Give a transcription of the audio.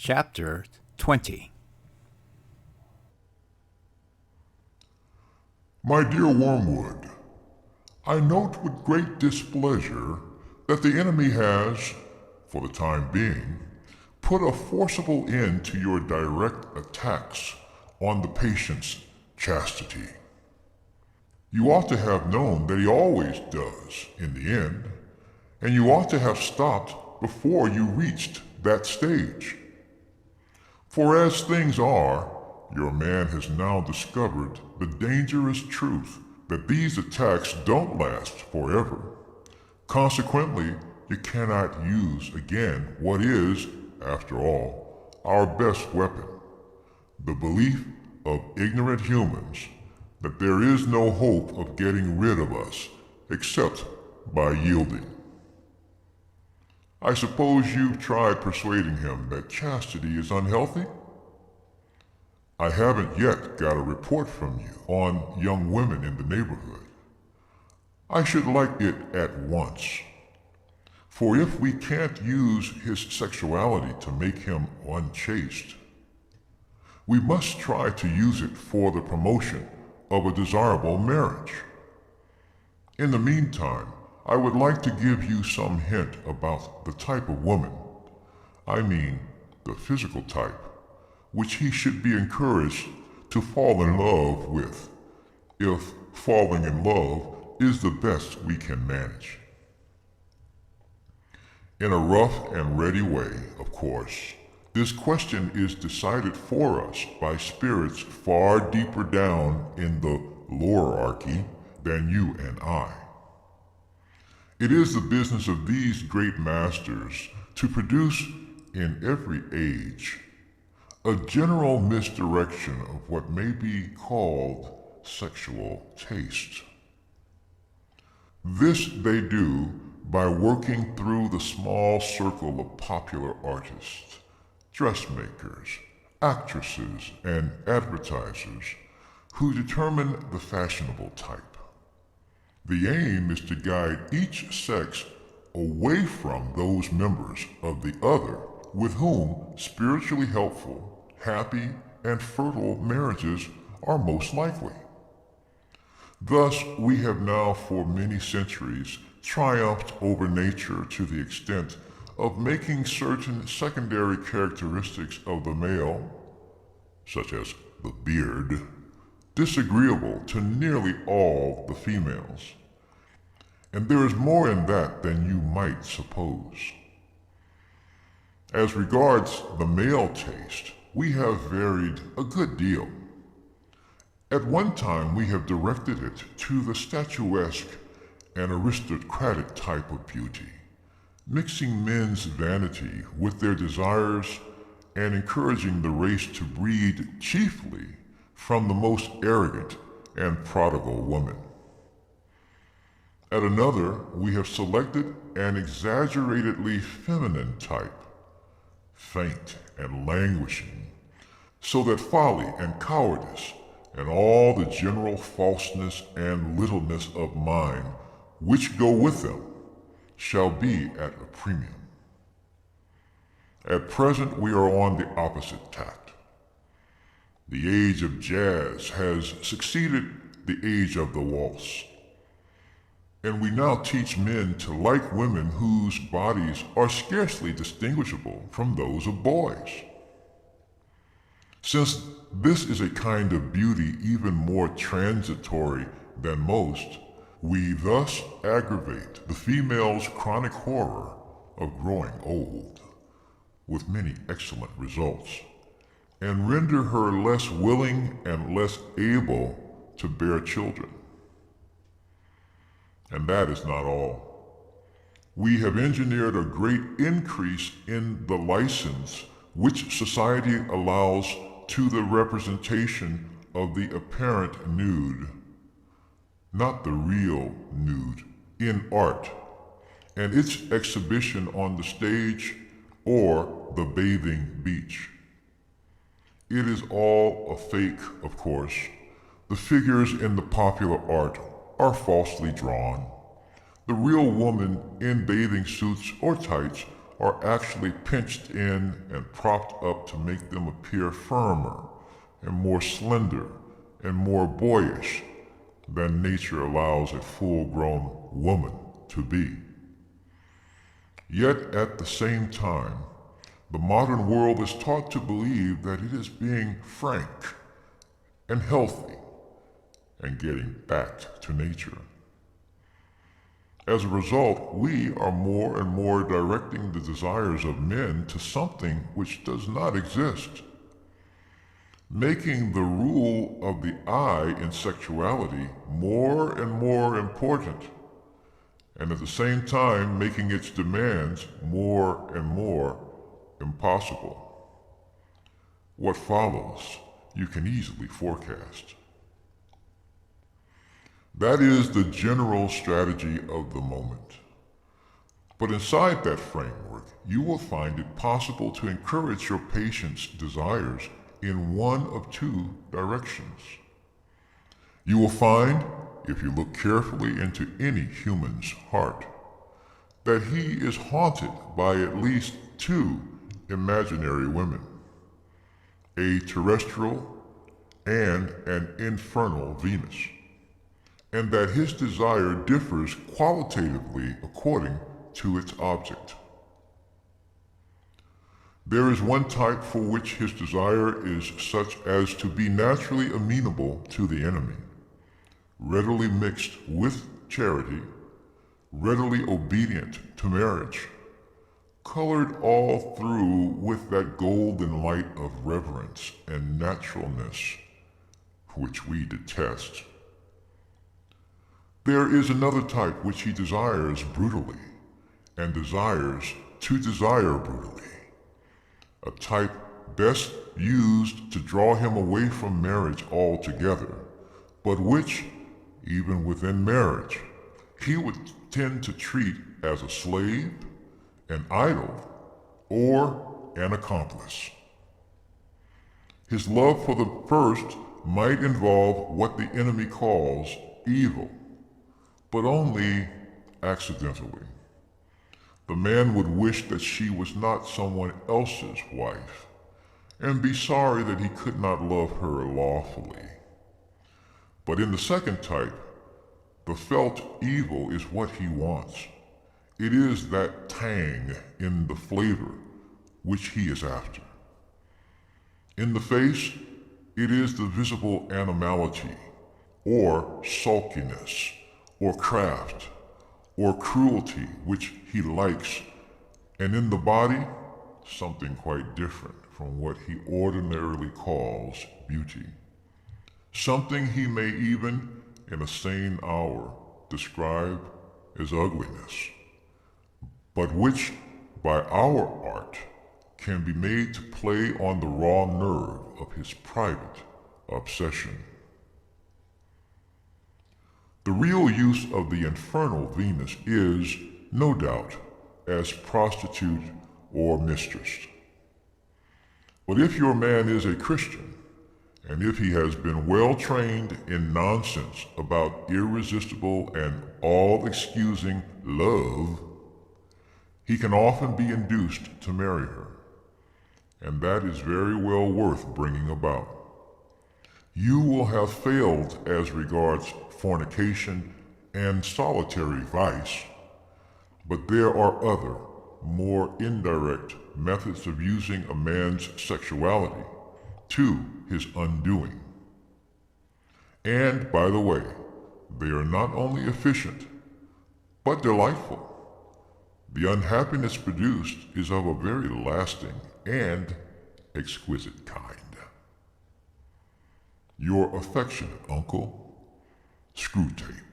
Chapter 20. My dear Wormwood, I note with great displeasure that the enemy has, for the time being, put a forcible end to your direct attacks on the patient's chastity. You ought to have known that he always does in the end, and you ought to have stopped before you reached that stage. For as things are, your man has now discovered the dangerous truth that these attacks don't last forever. Consequently, you cannot use again what is, after all, our best weapon, the belief of ignorant humans that there is no hope of getting rid of us except by yielding. I suppose you've tried persuading him that chastity is unhealthy? I haven't yet got a report from you on young women in the neighborhood. I should like it at once. For if we can't use his sexuality to make him unchaste, we must try to use it for the promotion of a desirable marriage. In the meantime, I would like to give you some hint about the type of woman, I mean the physical type, which he should be encouraged to fall in love with, if falling in love is the best we can manage. In a rough and ready way, of course, this question is decided for us by spirits far deeper down in the lorarchy than you and I. It is the business of these great masters to produce in every age a general misdirection of what may be called sexual taste. This they do by working through the small circle of popular artists, dressmakers, actresses, and advertisers who determine the fashionable type. The aim is to guide each sex away from those members of the other with whom spiritually helpful, happy, and fertile marriages are most likely. Thus, we have now for many centuries triumphed over nature to the extent of making certain secondary characteristics of the male, such as the beard, disagreeable to nearly all the females. And there is more in that than you might suppose. As regards the male taste, we have varied a good deal. At one time we have directed it to the statuesque and aristocratic type of beauty, mixing men's vanity with their desires and encouraging the race to breed chiefly from the most arrogant and prodigal woman. At another, we have selected an exaggeratedly feminine type, faint and languishing, so that folly and cowardice and all the general falseness and littleness of mind which go with them shall be at a premium. At present we are on the opposite tack. The age of jazz has succeeded the age of the waltz, and we now teach men to like women whose bodies are scarcely distinguishable from those of boys. Since this is a kind of beauty even more transitory than most, we thus aggravate the female's chronic horror of growing old, with many excellent results, and render her less willing and less able to bear children. And that is not all. We have engineered a great increase in the license which society allows to the representation of the apparent nude, not the real nude, in art, and its exhibition on the stage or the bathing beach. It is all a fake, of course. The figures in the popular art are falsely drawn. The real woman in bathing suits or tights are actually pinched in and propped up to make them appear firmer and more slender and more boyish than nature allows a full-grown woman to be. Yet at the same time, the modern world is taught to believe that it is being frank and healthy and getting back to nature. As a result, we are more and more directing the desires of men to something which does not exist, making the rule of the I in sexuality more and more important, and at the same time making its demands more and more impossible. What follows, you can easily forecast. That is the general strategy of the moment. But inside that framework, you will find it possible to encourage your patient's desires in one of two directions. You will find, if you look carefully into any human's heart, that he is haunted by at least two imaginary women, a terrestrial and an infernal Venus, and that his desire differs qualitatively according to its object. There is one type for which his desire is such as to be naturally amenable to the enemy, readily mixed with charity, readily obedient to marriage, colored all through with that golden light of reverence and naturalness which we detest. There is another type which he desires brutally, and desires to desire brutally, a type best used to draw him away from marriage altogether, but which, even within marriage, he would tend to treat as a slave, an idol, or an accomplice. His love for the first might involve what the enemy calls evil, but only accidentally. The man would wish that she was not someone else's wife, and be sorry that he could not love her lawfully. But in the second type, the felt evil is what he wants. It is that tang in the flavor which he is after. In the face, it is the visible animality, or sulkiness, or craft, or cruelty which he likes, and in the body, something quite different from what he ordinarily calls beauty. Something he may even, in a sane hour, describe as ugliness, but which, by our art, can be made to play on the raw nerve of his private obsession. The real use of the infernal Venus is, no doubt, as prostitute or mistress. But if your man is a Christian, and if he has been well trained in nonsense about irresistible and all-excusing love, he can often be induced to marry her, and that is very well worth bringing about. You will have failed as regards fornication and solitary vice, but there are other, more indirect methods of using a man's sexuality to his undoing. And, by the way, they are not only efficient, but delightful. The unhappiness produced is of a very lasting and exquisite kind. Your affectionate uncle, Screwtape.